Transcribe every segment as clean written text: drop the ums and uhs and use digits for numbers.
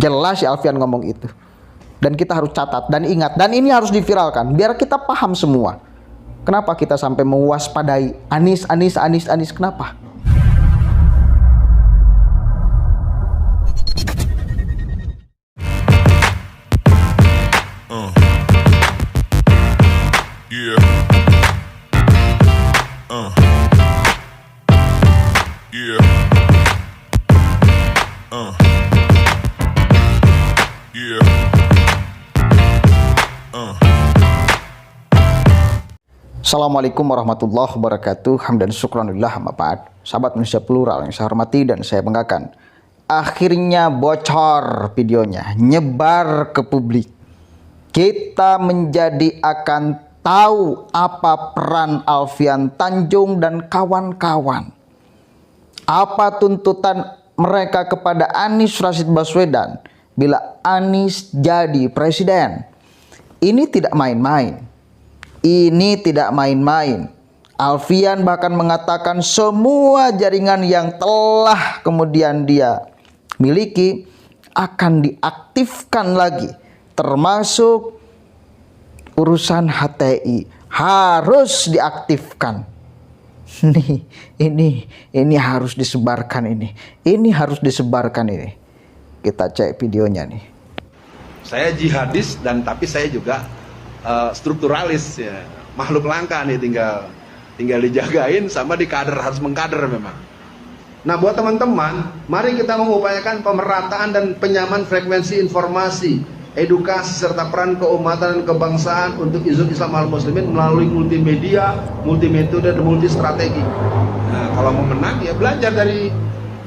Jelas si Alfian ngomong itu. Dan kita harus catat dan ingat. Dan ini harus diviralkan biar kita paham semua. Kenapa kita sampai mewaspadai Anies? Kenapa? Assalamualaikum warahmatullahi wabarakatuh. Hamdan syukranillah amma ba'd. Sahabat Indonesia Plural yang saya hormati dan saya banggakan, akhirnya bocor videonya, nyebar ke publik. Kita menjadi akan tahu apa peran Alfian Tanjung dan kawan-kawan. Apa tuntutan mereka kepada Anies Rashid Baswedan bila Anies jadi presiden. Ini tidak main-main. Ini tidak main-main. Alfian bahkan mengatakan semua jaringan yang telah kemudian dia miliki akan diaktifkan lagi, termasuk urusan HTI harus diaktifkan. Ini harus disebarkan ini. Ini harus disebarkan ini. Kita cek videonya nih. Saya jihadis dan tapi saya juga strukturalis ya, makhluk langka nih, tinggal dijagain sama dikader, harus mengkader memang. Nah, buat teman-teman, mari kita mengupayakan pemerataan dan penyamaan frekuensi informasi, edukasi serta peran keumatan dan kebangsaan untuk izin Islam al muslimin melalui multimedia, multimetode dan multistrategi. Nah, kalau mau menang ya belajar dari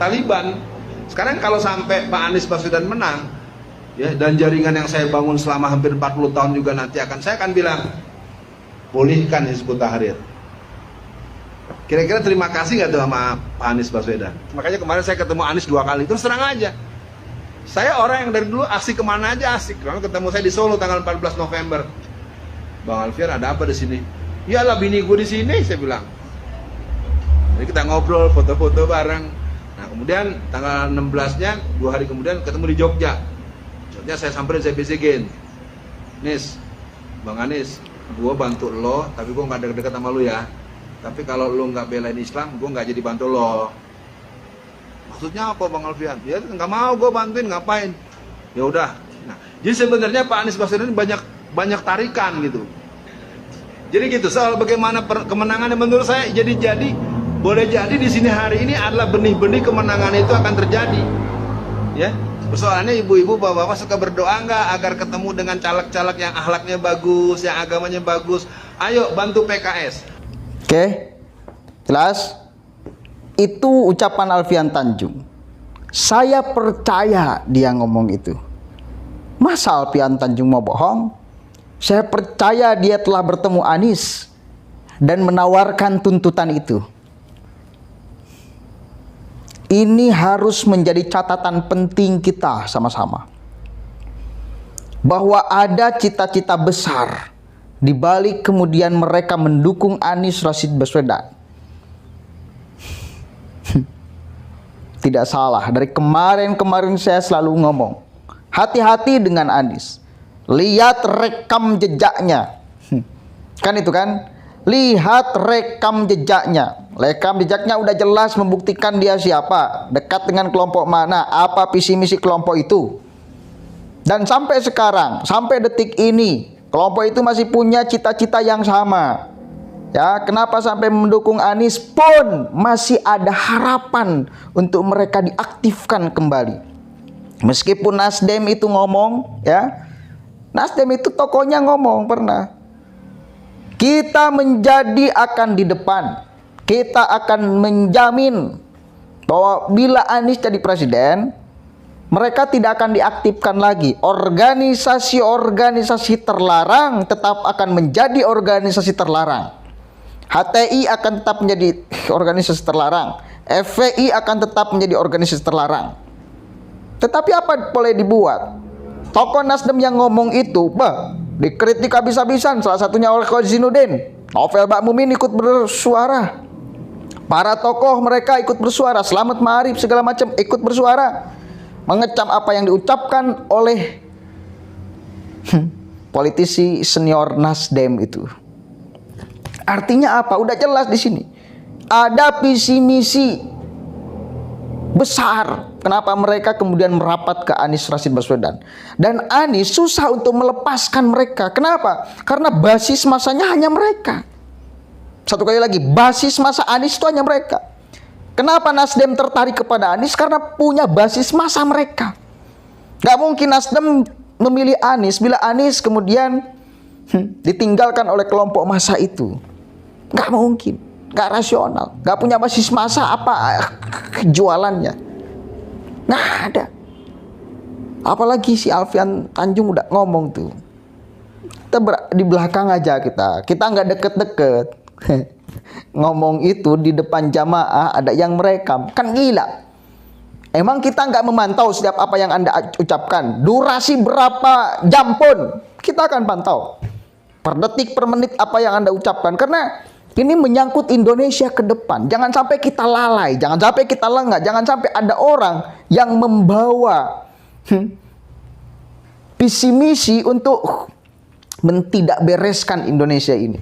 Taliban. Sekarang kalau sampai Pak Anies Baswedan menang, ya, dan jaringan yang saya bangun selama hampir 40 tahun juga nanti saya akan bilang, pulihkan Hizbut Tahrir. Kira-kira terima kasih nggak tuh sama Pak Anies Baswedan? Makanya kemarin saya ketemu Anies 2 kali, terus terang aja. Saya orang yang dari dulu asik kemana aja asik. Lalu ketemu saya di Solo tanggal 14 November. Bang Alfian, ada apa di sini? Iyalah, bini gue di sini, saya bilang. Jadi kita ngobrol, foto-foto bareng. Nah, kemudian tanggal 16-nya 2 hari kemudian ketemu di Jogja. Saya samperin, saya bisikin, Nis, Bang Anies, gue bantu lo, tapi gue nggak deket-deket sama lo ya. Tapi kalau lo nggak belain Islam, gue nggak jadi bantu lo. Maksudnya apa, Bang Alfian? Ya nggak mau gue bantuin, ngapain? Ya udah. Nah, jadi sebenarnya Pak Anies Baswedan banyak tarikan gitu. Jadi gitu, soal bagaimana kemenangannya menurut saya boleh jadi di sini hari ini adalah benih-benih kemenangan itu akan terjadi, ya. Persoalannya ibu-ibu, bapak-bapak suka berdoa nggak agar ketemu dengan caleg-caleg yang akhlaknya bagus, yang agamanya bagus? Ayo bantu PKS. Oke, jelas. Itu ucapan Alfian Tanjung. Saya percaya dia ngomong itu. Masa Alfian Tanjung mau bohong? Saya percaya dia telah bertemu Anies dan menawarkan tuntutan itu. Ini harus menjadi catatan penting kita sama-sama. Bahwa ada cita-cita besar di balik kemudian mereka mendukung Anies Rashid Baswedan. Tidak salah, dari kemarin saya selalu ngomong, hati-hati dengan Anies. Lihat rekam jejaknya. Kan itu kan? Lihat rekam jejaknya. Rekam jejaknya udah jelas membuktikan dia siapa, dekat dengan kelompok mana, apa visi misi kelompok itu. Dan sampai sekarang, sampai detik ini, kelompok itu masih punya cita-cita yang sama. Ya, kenapa sampai mendukung Anies pun masih ada harapan untuk mereka diaktifkan kembali. Meskipun Nasdem itu ngomong, ya. Nasdem itu tokonya ngomong pernah. Kita menjadi akan di depan. Kita akan menjamin bahwa bila Anies jadi presiden, mereka tidak akan diaktifkan lagi. Organisasi-organisasi terlarang tetap akan menjadi organisasi terlarang. HTI akan tetap menjadi organisasi terlarang. FPI akan tetap menjadi organisasi terlarang. Tetapi apa boleh dibuat? Tokoh Nasdem yang ngomong itu, dikritik habis-habisan, salah satunya oleh Kozinuddin. Novel Bakmumin ikut bersuara. Para tokoh mereka ikut bersuara, Selamat Ma'arif segala macam ikut bersuara. mengecam apa yang diucapkan oleh politisi senior Nasdem itu. Artinya apa? Udah jelas di sini. Ada visi misi besar. Kenapa mereka kemudian merapat ke Anies Rashid Baswedan? Dan Anies susah untuk melepaskan mereka. Kenapa? Karena basis masanya hanya mereka. Satu kali lagi, basis masa Anies itu hanya mereka. Kenapa Nasdem tertarik kepada Anies? Karena punya basis masa mereka. Gak mungkin Nasdem memilih Anies bila Anies kemudian ditinggalkan oleh kelompok massa itu. Gak mungkin. Gak rasional. Gak punya basis massa apa jualannya. Nggak ada. Apalagi si Alfian Tanjung udah ngomong tuh. Kita di belakang aja kita nggak deket-deket. Ngomong itu di depan jamaah ada yang merekam. Kan gila. Emang kita nggak memantau setiap apa yang Anda ucapkan. Durasi berapa jam pun kita akan pantau. Per detik, per menit apa yang Anda ucapkan. Karena ini menyangkut Indonesia ke depan. Jangan sampai kita lalai, jangan sampai kita lengah, jangan sampai ada orang yang membawa visi misi untuk tidak bereskan Indonesia ini.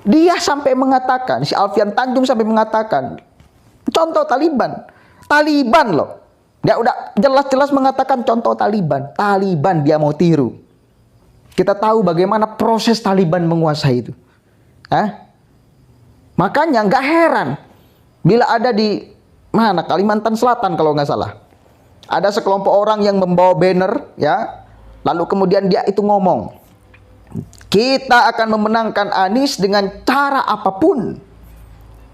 Dia sampai mengatakan, si Alfian Tanjung sampai mengatakan, contoh Taliban loh. Dia udah jelas-jelas mengatakan contoh Taliban dia mau tiru. Kita tahu bagaimana proses Taliban menguasai itu. Makanya nggak heran bila ada di mana Kalimantan Selatan kalau nggak salah, ada sekelompok orang yang membawa banner, ya, lalu kemudian dia itu ngomong, kita akan memenangkan Anies dengan cara apapun.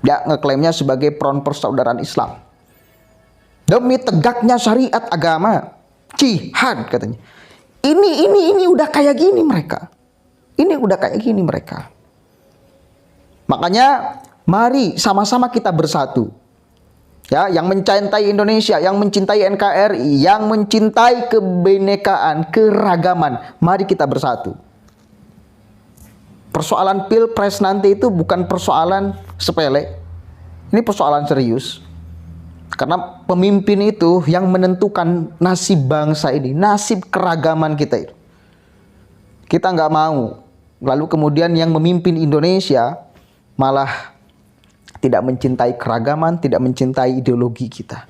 Dia ngeklaimnya sebagai front persaudaraan Islam demi tegaknya syariat agama, jihad katanya. Ini udah kayak gini mereka. Makanya mari sama-sama kita bersatu. Ya, yang mencintai Indonesia, yang mencintai NKRI, yang mencintai kebinekaan, keragaman, mari kita bersatu. Persoalan Pilpres nanti itu bukan persoalan sepele. Ini persoalan serius. Karena pemimpin itu yang menentukan nasib bangsa ini, nasib keragaman kita itu. Kita nggak mau. Lalu kemudian yang memimpin Indonesia malah tidak mencintai keragaman, tidak mencintai ideologi kita.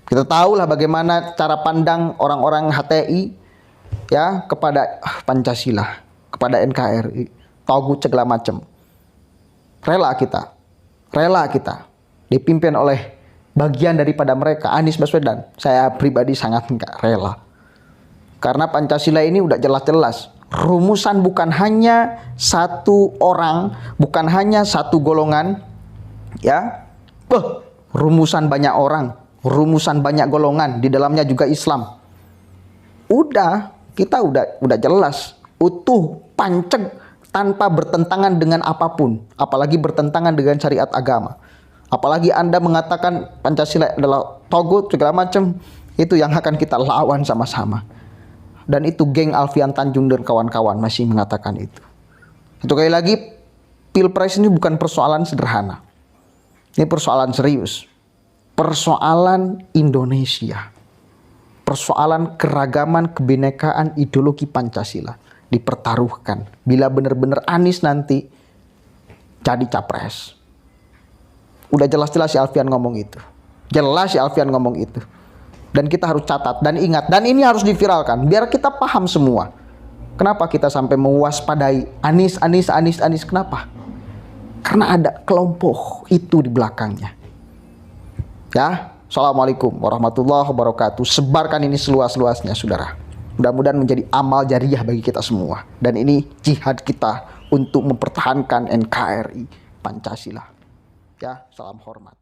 Kita tahulah bagaimana cara pandang orang-orang HTI ya kepada Pancasila, kepada NKRI, Togut segala macam. Rela kita dipimpin oleh bagian daripada mereka, Anies Baswedan. Saya pribadi sangat enggak rela. Karena Pancasila ini udah jelas-jelas rumusan bukan hanya satu orang, bukan hanya satu golongan, ya. Rumusan banyak orang, rumusan banyak golongan, di dalamnya juga Islam. Kita udah jelas, utuh, panceg, tanpa bertentangan dengan apapun, apalagi bertentangan dengan syariat agama. Apalagi Anda mengatakan Pancasila adalah togut segala macam, itu yang akan kita lawan sama-sama. Dan itu geng Alfian Tanjung dan kawan-kawan masih mengatakan itu. Satu kali lagi, Pilpres ini bukan persoalan sederhana. Ini persoalan serius. Persoalan Indonesia. Persoalan keragaman, kebinekaan, ideologi Pancasila dipertaruhkan. Bila benar-benar Anies nanti jadi capres. Udah jelas-jelas si Alfian ngomong itu. Jelas si Alfian ngomong itu. Dan kita harus catat dan ingat. Dan ini harus diviralkan. Biar kita paham semua. Kenapa kita sampai mewaspadai Anies. Kenapa? Karena ada kelompok itu di belakangnya. Ya. Assalamualaikum warahmatullahi wabarakatuh. Sebarkan ini seluas-luasnya, saudara. Mudah-mudahan menjadi amal jariah bagi kita semua. Dan ini jihad kita untuk mempertahankan NKRI Pancasila. Ya, salam hormat.